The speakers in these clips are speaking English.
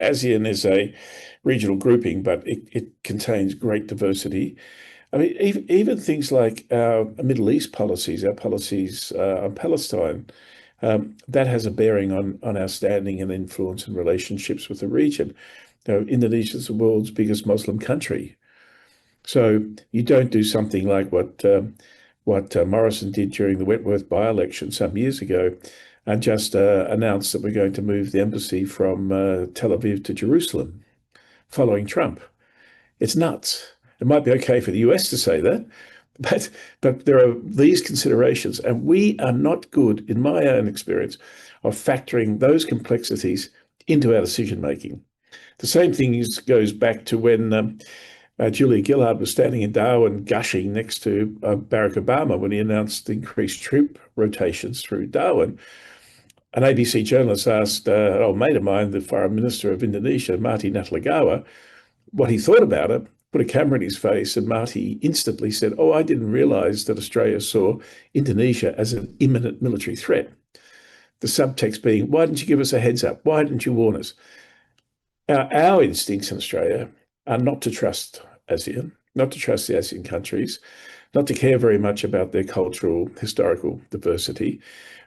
ASEAN is a regional grouping, but it contains great diversity. I mean, even things like our Middle East policies, our policies on Palestine, that has a bearing on our standing and influence and relationships with the region. Indonesia is the world's biggest Muslim country. So you don't do something like what Morrison did during the Wentworth by-election some years ago, and just announced that we're going to move the embassy from Tel Aviv to Jerusalem, following Trump. It's nuts. It might be okay for the US to say that, but there are these considerations, and we are not good, in my own experience, of factoring those complexities into our decision making. The same thing goes back to when Julia Gillard was standing in Darwin gushing next to Barack Obama when he announced increased troop rotations through Darwin. An ABC journalist asked an old mate of mine, the Foreign Minister of Indonesia, Marty Natalegawa, what he thought about it, put a camera in his face, and Marty instantly said, "Oh, I didn't realize that Australia saw Indonesia as an imminent military threat." The subtext being, why didn't you give us a heads up? Why didn't you warn us? Our instincts in Australia are not to trust ASEAN, not to trust the ASEAN countries, not to care very much about their cultural, historical diversity.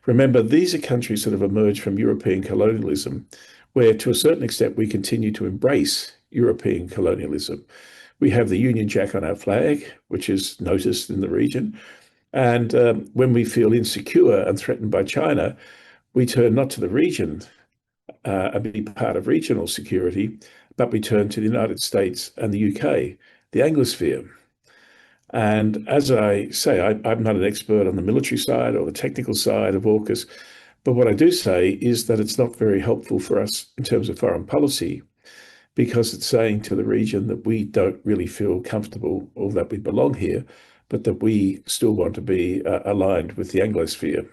Remember, these are countries that have emerged from European colonialism, where to a certain extent we continue to embrace European colonialism. We have the Union Jack on our flag, which is noticed in the region. And when we feel insecure and threatened by China, we turn not to the region and be part of regional security, but we turn to the United States and the UK, the Anglosphere. And as I say, I'm not an expert on the military side or the technical side of AUKUS, but what I do say is that it's not very helpful for us in terms of foreign policy, because it's saying to the region that we don't really feel comfortable or that we belong here, but that we still want to be aligned with the Anglosphere.